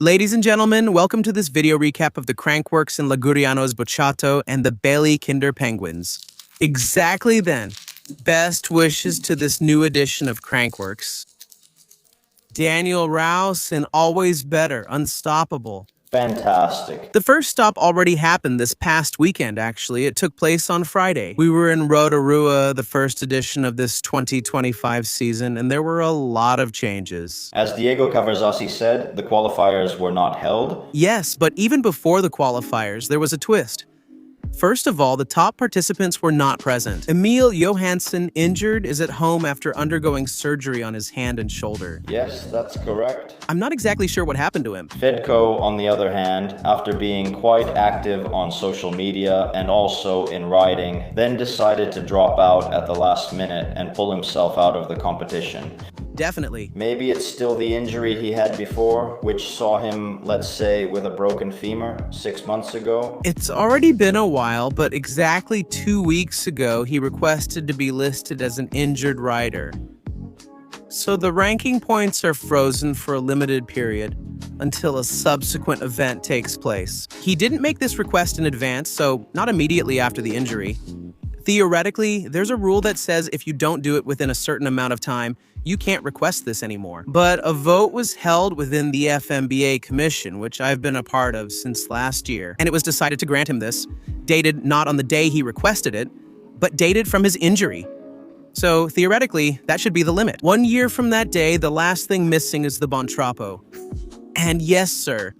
Ladies and gentlemen, welcome to this video recap of the Crankworx and Liguriano's Bocciato and the Bailey Kinder Penguins. Exactly then. Best wishes to this new edition of Crankworx. Daniel Rouse and Always Better, Unstoppable. Fantastic. The first stop already happened this past weekend, actually. It took place on Friday. We were in Rotorua, the first edition of this 2025 season, and there were a lot of changes. As Diego Cavarzasi said, the qualifiers were not held. Yes, but even before the qualifiers, there was a twist. First of all, the top participants were not present. Emil Johansson, injured, is at home after undergoing surgery on his hand and shoulder. Yes, that's correct. I'm not exactly sure what happened to him. Fedko, on the other hand, after being quite active on social media and also in riding, then decided to drop out at the last minute and pull himself out of the competition. Definitely. Maybe it's still the injury he had before, which saw him, let's say, with a broken femur 6 months ago. It's already been a while, but exactly 2 weeks ago, he requested to be listed as an injured rider. So the ranking points are frozen for a limited period until a subsequent event takes place. He didn't make this request in advance, so not immediately after the injury. Theoretically, there's a rule that says if you don't do it within a certain amount of time, you can't request this anymore. But a vote was held within the FMBA Commission, which I've been a part of since last year, and it was decided to grant him this, dated not on the day he requested it, but dated from his injury. So theoretically, that should be the limit. 1 year from that day, the last thing missing is the Bontrapo. And yes, sir.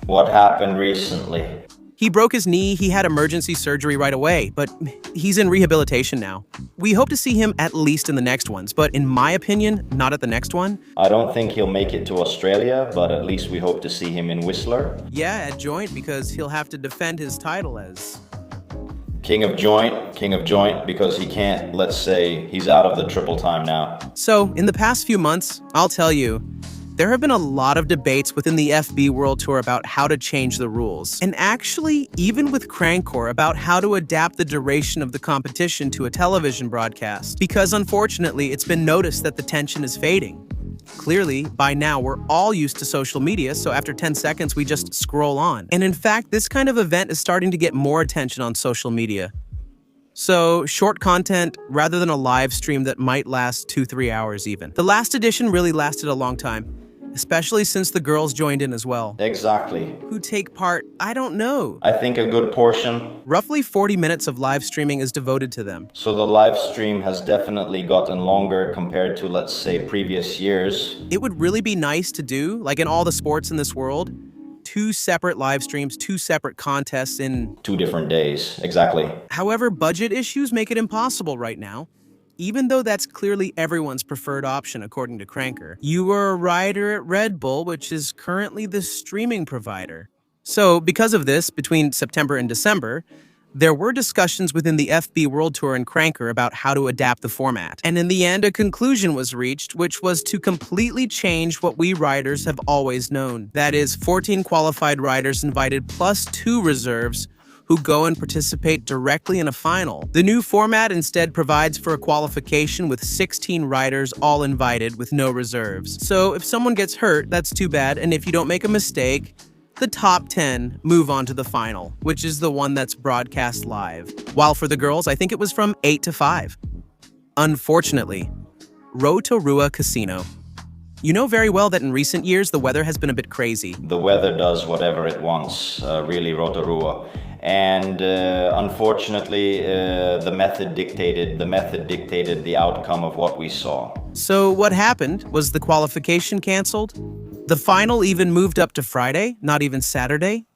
What happened recently? He broke his knee, he had emergency surgery right away, but he's in rehabilitation now. We hope to see him at least in the next ones, but in my opinion, not at the next one. I don't think he'll make it to Australia, but at least we hope to see him in Whistler. Yeah, at joint, because he'll have to defend his title as King of joint, because he can't, let's say, he's out of the triple time now. So, in the past few months, I'll tell you, there have been a lot of debates within the FB World Tour about how to change the rules. And actually, even with Crankcore, about how to adapt the duration of the competition to a television broadcast. Because unfortunately, it's been noticed that the tension is fading. Clearly, by now, we're all used to social media, so after 10 seconds, we just scroll on. And in fact, this kind of event is starting to get more attention on social media. So, short content rather than a live stream that might last 2-3 hours even. The last edition really lasted a long time, especially since the girls joined in as well. Exactly. Who take part, I don't know. I think a good portion. Roughly 40 minutes of live streaming is devoted to them. So the live stream has definitely gotten longer compared to, let's say, previous years. It would really be nice to do, like in all the sports in this world, 2 separate live streams, 2 separate contests in 2 different days, exactly. However, budget issues make it impossible right now. Even though that's clearly everyone's preferred option according to Cranker. You were a rider at Red Bull, which is currently the streaming provider. So, because of this, between September and December, there were discussions within the FB World Tour and Cranker about how to adapt the format. And in the end, a conclusion was reached, which was to completely change what we riders have always known. That is, 14 qualified riders invited plus 2 reserves who go and participate directly in a final. The new format instead provides for a qualification with 16 riders all invited with no reserves. So if someone gets hurt, that's too bad, and if you don't make a mistake, the top 10 move on to the final, which is the one that's broadcast live. While for the girls, I think it was from 8 to 5. Unfortunately, Rotorua Casino. You know very well that in recent years, the weather has been a bit crazy. The weather does whatever it wants, really, Rotorua. And unfortunately, the method dictated the outcome of what we saw. So what happened? Was the qualification canceled? The final even moved up to Friday, not even Saturday?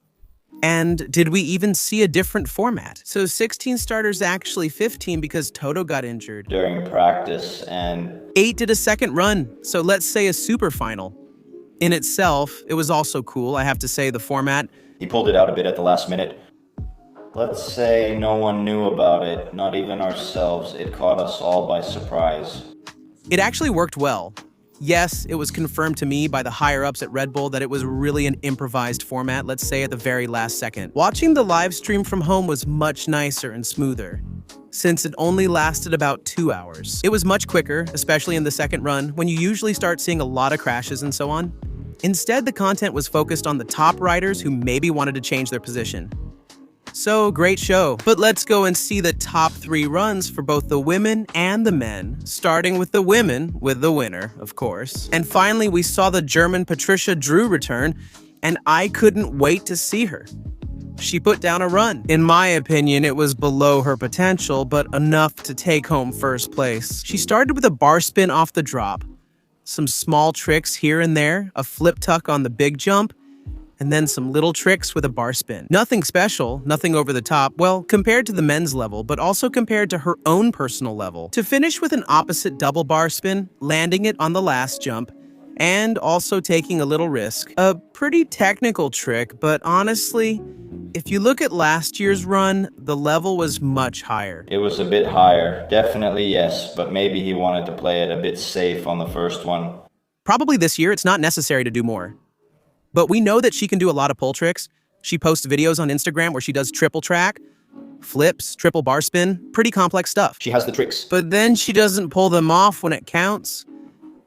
And did we even see a different format? So 16 starters actually 15 because Toto got injured. During practice, and 8 did a second run, so let's say a super final. In itself, it was also cool, I have to say, the format. He pulled it out a bit at the last minute. Let's say no one knew about it, not even ourselves. It caught us all by surprise. It actually worked well. Yes, it was confirmed to me by the higher-ups at Red Bull that it was really an improvised format, let's say at the very last second. Watching the live stream from home was much nicer and smoother, since it only lasted about 2 hours. It was much quicker, especially in the second run, when you usually start seeing a lot of crashes and so on. Instead, the content was focused on the top riders who maybe wanted to change their position. So, great show. But let's go and see the top 3 runs for both the women and the men, starting with the women, with the winner, of course. And finally, we saw the German Patricia Drew return, and I couldn't wait to see her. She put down a run. In my opinion, it was below her potential, but enough to take home first place. She started with a bar spin off the drop, some small tricks here and there, a flip tuck on the big jump, and then some little tricks with a bar spin. Nothing special, nothing over the top, well, compared to the men's level, but also compared to her own personal level. To finish with an opposite double bar spin, landing it on the last jump, and also taking a little risk. A pretty technical trick, but honestly, if you look at last year's run, the level was much higher. It was a bit higher, definitely yes, but maybe he wanted to play it a bit safe on the first one. Probably this year, it's not necessary to do more. But we know that she can do a lot of pull tricks. She posts videos on Instagram where she does triple track, flips, triple bar spin, pretty complex stuff. She has the tricks. But then she doesn't pull them off when it counts.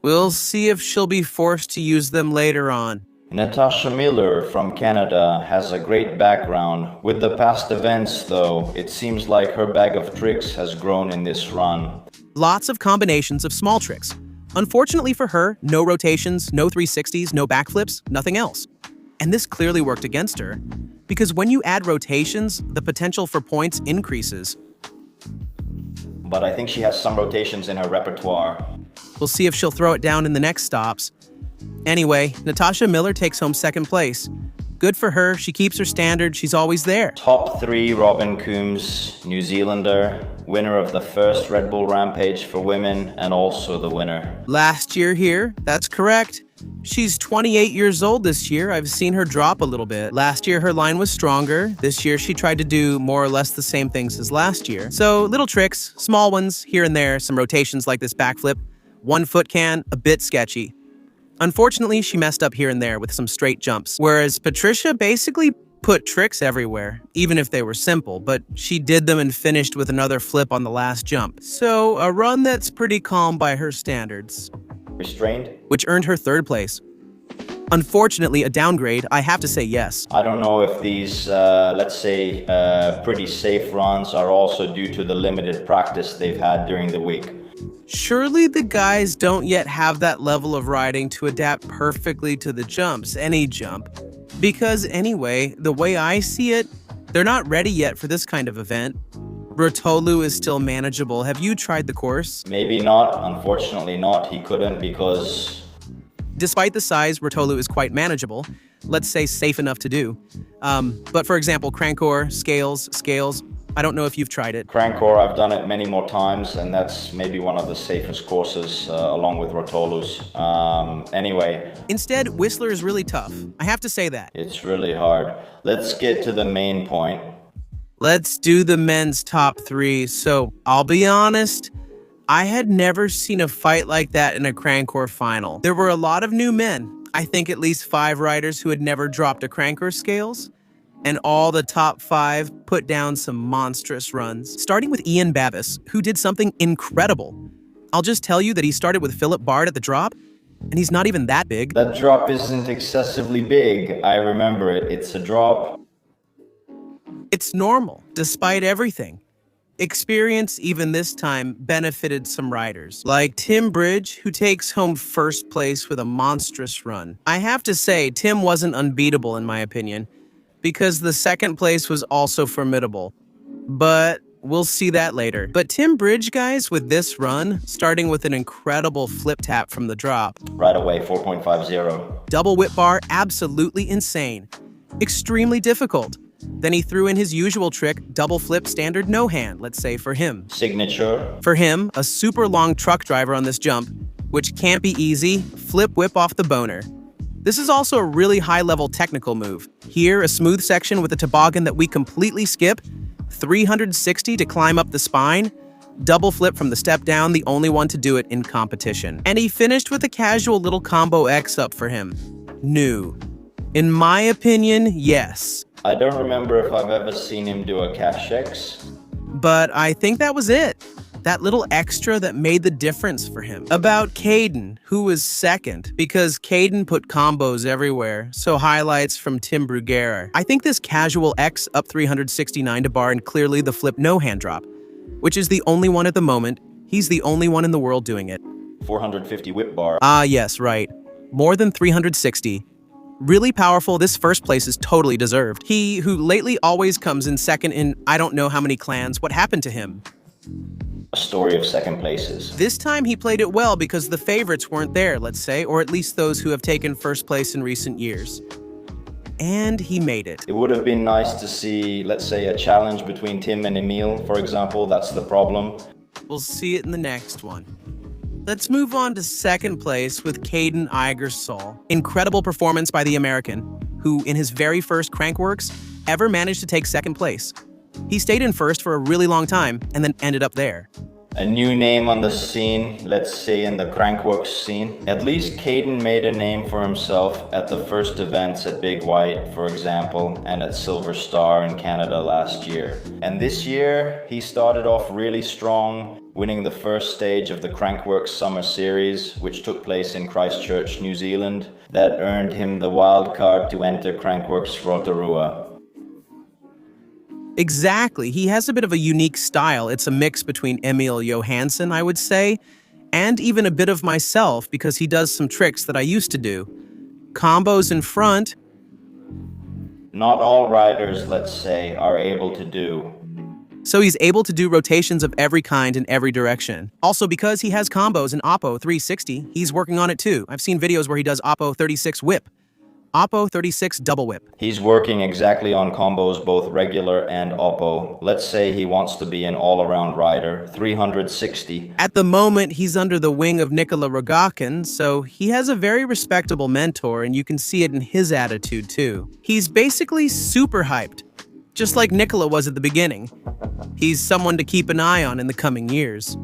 We'll see if she'll be forced to use them later on. Natasha Miller from Canada has a great background. With the past events though, it seems like her bag of tricks has grown in this run. Lots of combinations of small tricks. Unfortunately for her, no rotations, no 360s, no backflips, nothing else. And this clearly worked against her, because when you add rotations, the potential for points increases. But I think she has some rotations in her repertoire. We'll see if she'll throw it down in the next stops. Anyway, Natasha Miller takes home second place. Good for her, she keeps her standard, she's always there. Top 3, Robin Coombs, New Zealander, winner of the first Red Bull Rampage for women, and also the winner. Last year here, that's correct. She's 28 years old this year. I've seen her drop a little bit. Last year, her line was stronger. This year, she tried to do more or less the same things as last year. So, little tricks, small ones here and there, some rotations like this backflip. 1 foot can, a bit sketchy. Unfortunately, she messed up here and there with some straight jumps, whereas Patricia basically put tricks everywhere, even if they were simple, but she did them and finished with another flip on the last jump. So, a run that's pretty calm by her standards. Restrained? Which earned her third place. Unfortunately, a downgrade, I have to say yes. I don't know if these, let's say, pretty safe runs are also due to the limited practice they've had during the week. Surely the guys don't yet have that level of riding to adapt perfectly to the jumps, any jump. Because anyway, the way I see it, they're not ready yet for this kind of event. Rotorua is still manageable. Have you tried the course? Maybe not, unfortunately not. He couldn't because... Despite the size, Rotorua is quite manageable. Let's say safe enough to do. But for example, Crankworx, Scales, I don't know if you've tried it. Crankworx, I've done it many more times, and that's maybe one of the safest courses along with Rotorua's. Anyway. Instead, Whistler is really tough. I have to say that. It's really hard. Let's get to the main point. Let's do the men's top 3. So, I'll be honest, I had never seen a fight like that in a Crankworx final. There were a lot of new men. I think at least 5 riders who had never dropped a Crankworx scales. And all the top 5 put down some monstrous runs. Starting with Ian Bavis, who did something incredible. I'll just tell you that he started with Philip Bard at the drop, and he's not even that big. That drop isn't excessively big. I remember it. It's a drop. It's normal, despite everything. Experience, even this time, benefited some riders, like Tim Bridge, who takes home first place with a monstrous run. I have to say, Tim wasn't unbeatable in my opinion, because the second place was also formidable. But we'll see that later. But Tim Bridge, guys, with this run, starting with an incredible flip tap from the drop. Right away, 4.50. Double whip bar, absolutely insane. Extremely difficult. Then he threw in his usual trick, double flip standard no hand, let's say for him. Signature. For him, a super long truck driver on this jump, which can't be easy, flip whip off the boner. This is also a really high-level technical move. Here, a smooth section with a toboggan that we completely skip, 360 to climb up the spine, double flip from the step down, the only one to do it in competition. And he finished with a casual little combo X up for him. New. In my opinion, yes. I don't remember if I've ever seen him do a cash X. But I think that was it. That little extra that made the difference for him. About Caden, who was second, because Caden put combos everywhere, so highlights from Tim Bruguera. I think this casual X up 369 to bar and clearly the flip no hand drop, which is the only one at the moment. He's the only one in the world doing it. 450 whip bar. Ah, yes, right. More than 360. Really powerful. This first place is totally deserved. He, who lately always comes in second in I don't know how many clans, what happened to him? A story of second places. This time he played it well because the favorites weren't there, let's say, or at least those who have taken first place in recent years. And he made it. It would have been nice to see, let's say, a challenge between Tim and Emil, for example. That's the problem. We'll see it in the next one. Let's move on to second place with Caden Igersol. Incredible performance by the American, who in his very first Crankworx ever managed to take second place. He stayed in first for a really long time and then ended up there. A new name on the scene, let's say in the Crankworx scene. At least Caden made a name for himself at the first events at Big White, for example, and at Silver Star in Canada last year. And this year, he started off really strong, winning the first stage of the Crankworx Summer Series, which took place in Christchurch, New Zealand. That earned him the wild card to enter Crankworx Rotorua. Exactly. He has a bit of a unique style. It's a mix between Emil Johansson, I would say, and even a bit of myself because he does some tricks that I used to do. Combos in front. Not all riders, let's say, are able to do. So he's able to do rotations of every kind in every direction. Also, because he has combos in Oppo 360, he's working on it too. I've seen videos where he does Oppo 36 whip, Oppo 36 double whip. He's working exactly on combos, both regular and Oppo. Let's say he wants to be an all-around rider, 360. At the moment, he's under the wing of Nikola Rogakin, so he has a very respectable mentor, and you can see it in his attitude too. He's basically super hyped, just like Nikola was at the beginning. He's someone to keep an eye on in the coming years.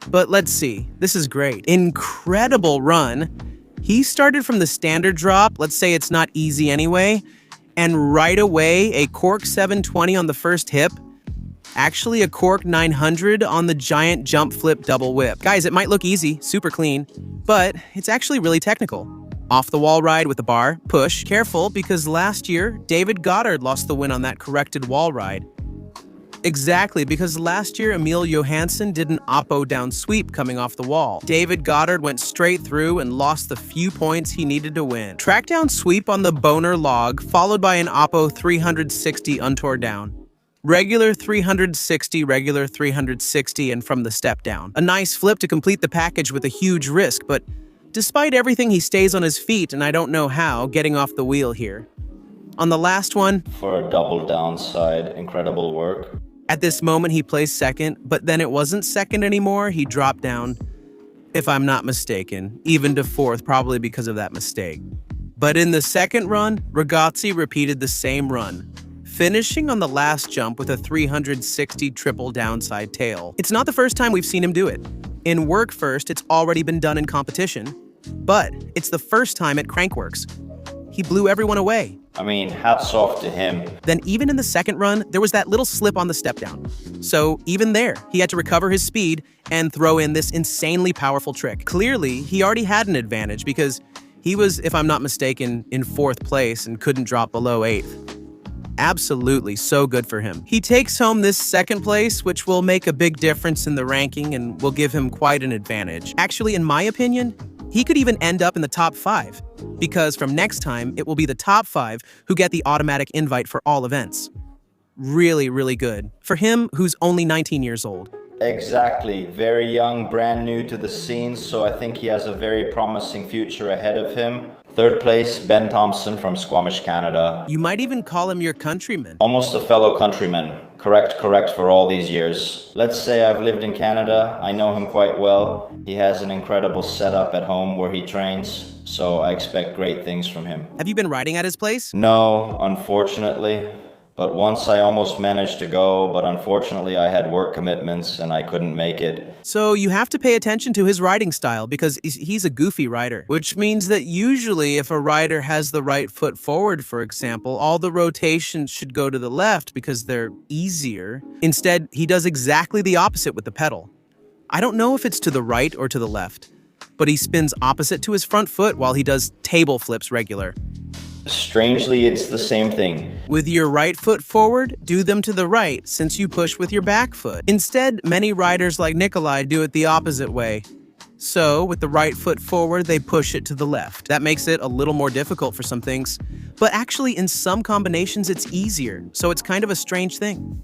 But let's see, this is great. Incredible run. He started from the standard drop, let's say it's not easy anyway, and right away a cork 720 on the first hip, actually a cork 900 on the giant jump flip double whip. Guys, it might look easy, super clean, but it's actually really technical. Off the wall ride with the bar, push, careful because last year David Goddard lost the win on that corrected wall ride. Exactly, because last year Emil Johansson did an Oppo down sweep coming off the wall. David Goddard went straight through and lost the few points he needed to win. Track down sweep on the boner log, followed by an Oppo 360 untore down. Regular 360, regular 360, and from the step down. A nice flip to complete the package with a huge risk, but despite everything he stays on his feet and I don't know how, getting off the wheel here. On the last one, for a double downside, incredible work. At this moment, he placed second, but then it wasn't second anymore. He dropped down, if I'm not mistaken, even to fourth, probably because of that mistake. But in the second run, Ragazzi repeated the same run, finishing on the last jump with a 360 triple downside tail. It's not the first time we've seen him do it. In work first, it's already been done in competition, but it's the first time at Crankworx. He blew everyone away. I mean, hats off to him. Then even in the second run, there was that little slip on the step down. So even there, he had to recover his speed and throw in this insanely powerful trick. Clearly, he already had an advantage because he was, if I'm not mistaken, in fourth place and couldn't drop below eighth. Absolutely, so good for him. He takes home this second place, which will make a big difference in the ranking and will give him quite an advantage. Actually, in my opinion, he could even end up in the top 5, because from next time, it will be the top 5 who get the automatic invite for all events. Really, really good. For him, who's only 19 years old. Exactly. Very young, brand new to the scene, so I think he has a very promising future ahead of him. Third place, Ben Thompson from Squamish, Canada. You might even call him your countryman. Almost a fellow countryman. Correct for all these years. Let's say I've lived in Canada. I know him quite well. He has an incredible setup at home where he trains, so I expect great things from him. Have you been riding at his place? No, unfortunately. But once I almost managed to go, but unfortunately I had work commitments and I couldn't make it. So you have to pay attention to his riding style because he's a goofy rider, which means that usually if a rider has the right foot forward, for example, all the rotations should go to the left because they're easier. Instead, he does exactly the opposite with the pedal. I don't know if it's to the right or to the left, but he spins opposite to his front foot while he does table flips regular. Strangely, it's the same thing. With your right foot forward, do them to the right since you push with your back foot. Instead, many riders like Nikolai do it the opposite way. So, with the right foot forward, they push it to the left. That makes it a little more difficult for some things, but actually in some combinations it's easier, so it's kind of a strange thing.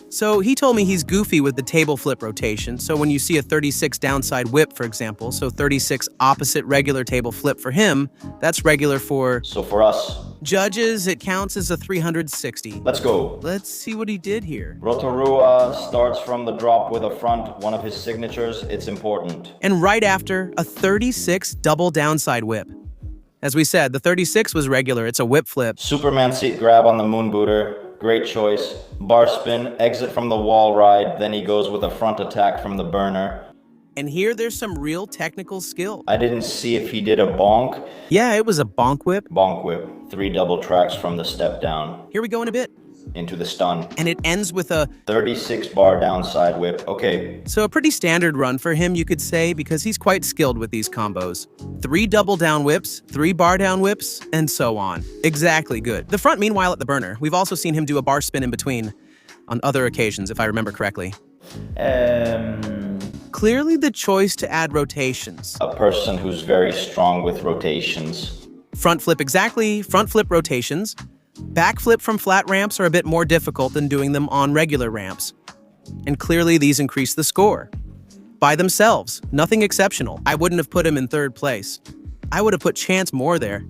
So he told me he's goofy with the table flip rotation, so when you see a 36 downside whip, for example, so 36 opposite regular table flip for him, that's regular for... So for us, judges, it counts as a 360. let's go. Let's see what he did here. Rotorua starts from the drop with a front, one of his signatures. It's important. And right after, a 36 double downside whip. As we said, the 36 was regular, it's a whip flip. Superman seat grab on the moon booter. Great choice. Bar spin, exit from the wall ride, then he goes with a front attack from the burner. And here there's some real technical skill. I didn't see if he did a bonk. Yeah, it was a bonk whip. Bonk whip. 3 double tracks from the step down. Here we go in a bit. Into the stun. And it ends with a 36 bar downside whip. Okay. So a pretty standard run for him, you could say, because he's quite skilled with these combos. 3 double down whips, 3 bar down whips, and so on. Exactly good. The front, meanwhile, at the burner. We've also seen him do a bar spin in between on other occasions, if I remember correctly. Clearly the choice to add rotations. A person who's very strong with rotations. Front flip exactly, front flip rotations. Back flip from flat ramps are a bit more difficult than doing them on regular ramps. And clearly these increase the score. By themselves, nothing exceptional. I wouldn't have put him in 3rd place. I would have put Chance Moore there.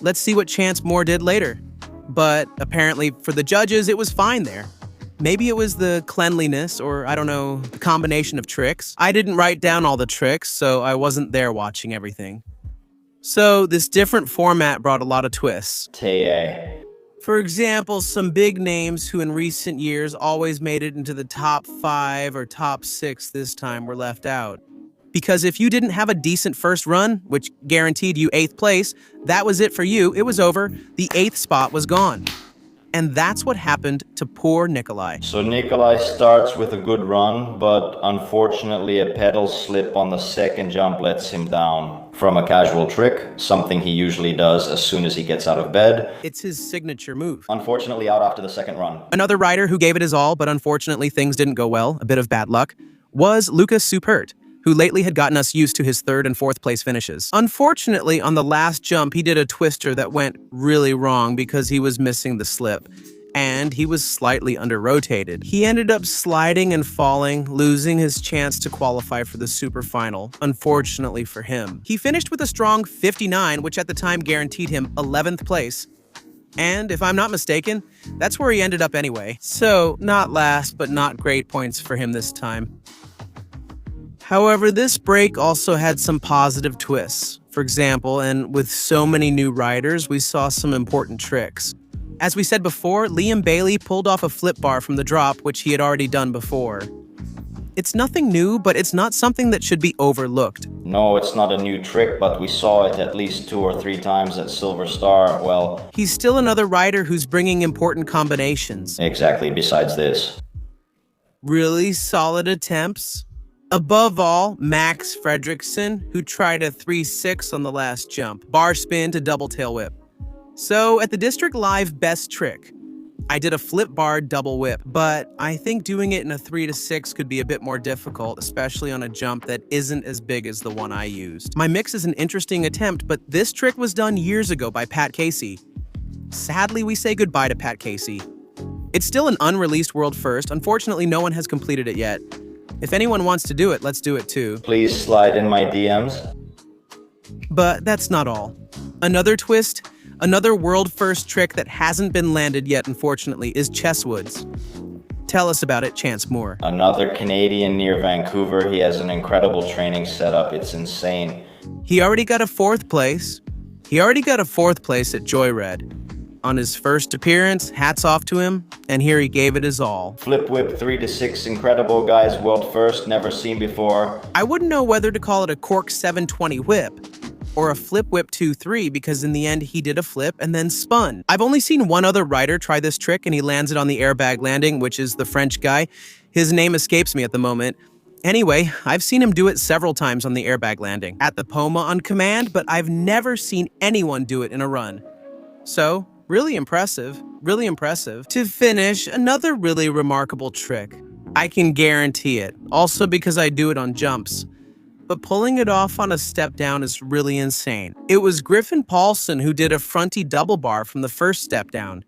Let's see what Chance Moore did later. But apparently for the judges, it was fine there. Maybe it was the cleanliness or, I don't know, the combination of tricks. I didn't write down all the tricks, so I wasn't there watching everything. So this different format brought a lot of twists. For example, some big names who in recent years always made it into the top 5 or top 6 this time were left out. Because if you didn't have a decent first run, which guaranteed you 8th place, that was it for you, it was over, the 8th spot was gone. And that's what happened to poor Nikolai. So Nikolai starts with a good run, but unfortunately a pedal slip on the 2nd jump lets him down. From a casual trick, something he usually does as soon as he gets out of bed. It's his signature move. Unfortunately out after the 2nd run. Another rider who gave it his all, but unfortunately things didn't go well, a bit of bad luck, was Lucas Supert, who lately had gotten us used to his 3rd and 4th place finishes. Unfortunately, on the last jump, he did a twister that went really wrong because he was missing the slip, and he was slightly under-rotated. He ended up sliding and falling, losing his chance to qualify for the super final, unfortunately for him. He finished with a strong 59, which at the time guaranteed him 11th place. And if I'm not mistaken, that's where he ended up anyway. So, not last, but not great points for him this time. However, this break also had some positive twists. For example, and with so many new riders, we saw some important tricks. As we said before, Liam Bailey pulled off a flip bar from the drop, which he had already done before. It's nothing new, but it's not something that should be overlooked. No, it's not a new trick, but we saw it at least 2 or 3 times at Silver Star. Well, he's still another rider who's bringing important combinations. Exactly, besides this. Really solid attempts. Above all, Max Fredriksson, who tried a 3-6 on the last jump, bar spin to double tail whip. So at the District Live best trick, I did a flip bar double whip, but I think doing it in a 3-6 could be a bit more difficult, especially on a jump that isn't as big as the one I used. My mix is an interesting attempt, but this trick was done years ago by Pat Casey. Sadly, we say goodbye to Pat Casey. It's still an unreleased world first. Unfortunately, no one has completed it yet. If anyone wants to do it, let's do it too. Please slide in my DMs. But that's not all. Another twist, another world first trick that hasn't been landed yet, unfortunately, is Chesswood's. Tell us about it, Chance Moore. Another Canadian near Vancouver. He has an incredible training setup. It's insane. He already got a 4th place. He already got a 4th place at Joyred. On his first appearance, hats off to him, and here he gave it his all. Flip whip 3 to 6, incredible guys, world first, never seen before. I wouldn't know whether to call it a cork 720 whip or a flip whip 2-3 because in the end he did a flip and then spun. I've only seen one other rider try this trick and he lands it on the airbag landing, which is the French guy. His name escapes me at the moment. Anyway, I've seen him do it several times on the airbag landing at the Poma on command, but I've never seen anyone do it in a run. So, really impressive, really impressive. To finish, another really remarkable trick. I can guarantee it, also because I do it on jumps. But pulling it off on a step down is really insane. It was Griffin Paulson who did a fronty double bar from the first step down.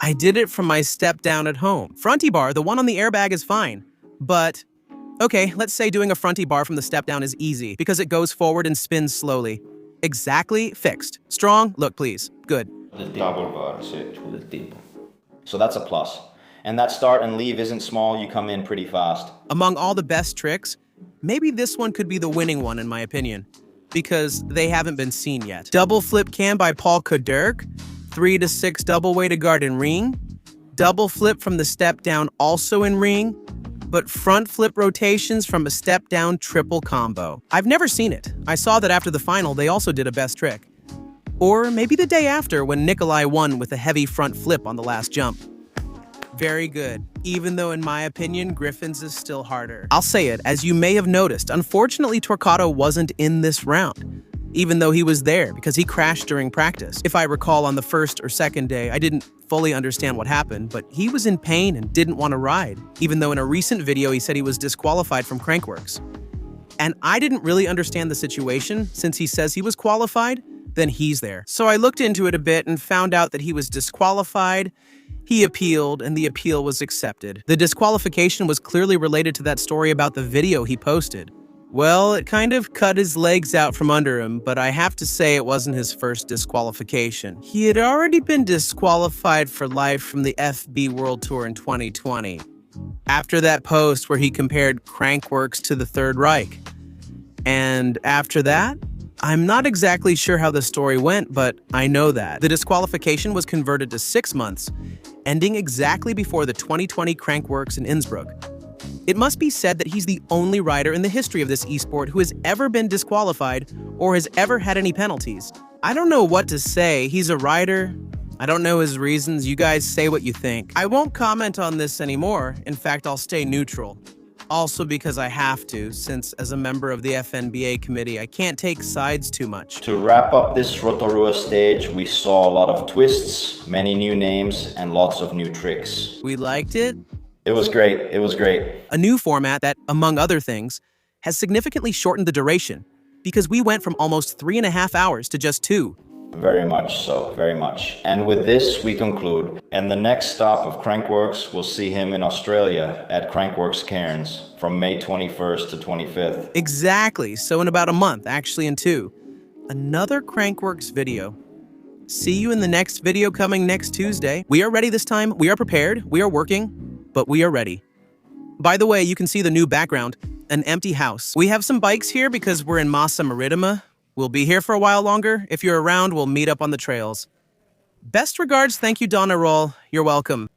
I did it from my step down at home. Fronty bar, the one on the airbag, is fine. But, okay, let's say doing a fronty bar from the step down is easy because it goes forward and spins slowly. Exactly, fixed. Strong, look please. Good. Double bar, so that's a plus. And that start and leave isn't small, you come in pretty fast. Among all the best tricks, maybe this one could be the winning one in my opinion, because they haven't been seen yet. Double flip cam by Paul Koderk, 3 to 6 double way to guard in ring, double flip from the step down also in ring, but front flip rotations from a step down triple combo. I've never seen it. I saw that after the final they also did a best trick. Or maybe the day after when Nikolai won with a heavy front flip on the last jump. Very good, even though in my opinion, Griffin's is still harder. I'll say it, as you may have noticed, unfortunately Torquato wasn't in this round, even though he was there because he crashed during practice. If I recall, on the first or second day, I didn't fully understand what happened, but he was in pain and didn't want to ride, even though in a recent video he said he was disqualified from Crankworx. And I didn't really understand the situation, since he says he was qualified, then he's there. So I looked into it a bit and found out that he was disqualified. He appealed, and the appeal was accepted. The disqualification was clearly related to that story about the video he posted. Well, it kind of cut his legs out from under him, but I have to say it wasn't his first disqualification. He had already been disqualified for life from the FB World Tour in 2020, after that post where he compared Crankworx to the Third Reich. And after that, I'm not exactly sure how the story went, but I know that. The disqualification was converted to 6 months, ending exactly before the 2020 Crankworx in Innsbruck. It must be said that he's the only rider in the history of this esport who has ever been disqualified or has ever had any penalties. I don't know what to say. He's a rider. I don't know his reasons. You guys say what you think. I won't comment on this anymore. In fact, I'll stay neutral. Also because I have to, since as a member of the FNBA committee, I can't take sides too much. To wrap up this Rotorua stage, we saw a lot of twists, many new names, and lots of new tricks. We liked it. It was great, it was great. A new format that, among other things, has significantly shortened the duration, because we went from almost 3.5 hours to just 2. Very much so, very much. And with this, we conclude. And the next stop of Crankworx, we'll see him in Australia at Crankworx Cairns from May 21st to 25th. Exactly, so in about a month, actually in 2. Another Crankworx video. See you in the next video coming next Tuesday. We are ready this time, we are prepared, we are working, but we are ready. By the way, you can see the new background, an empty house. We have some bikes here because we're in Massa Marittima. We'll be here for a while longer. If you're around, we'll meet up on the trails. Best regards, thank you, Donna Roll. You're welcome.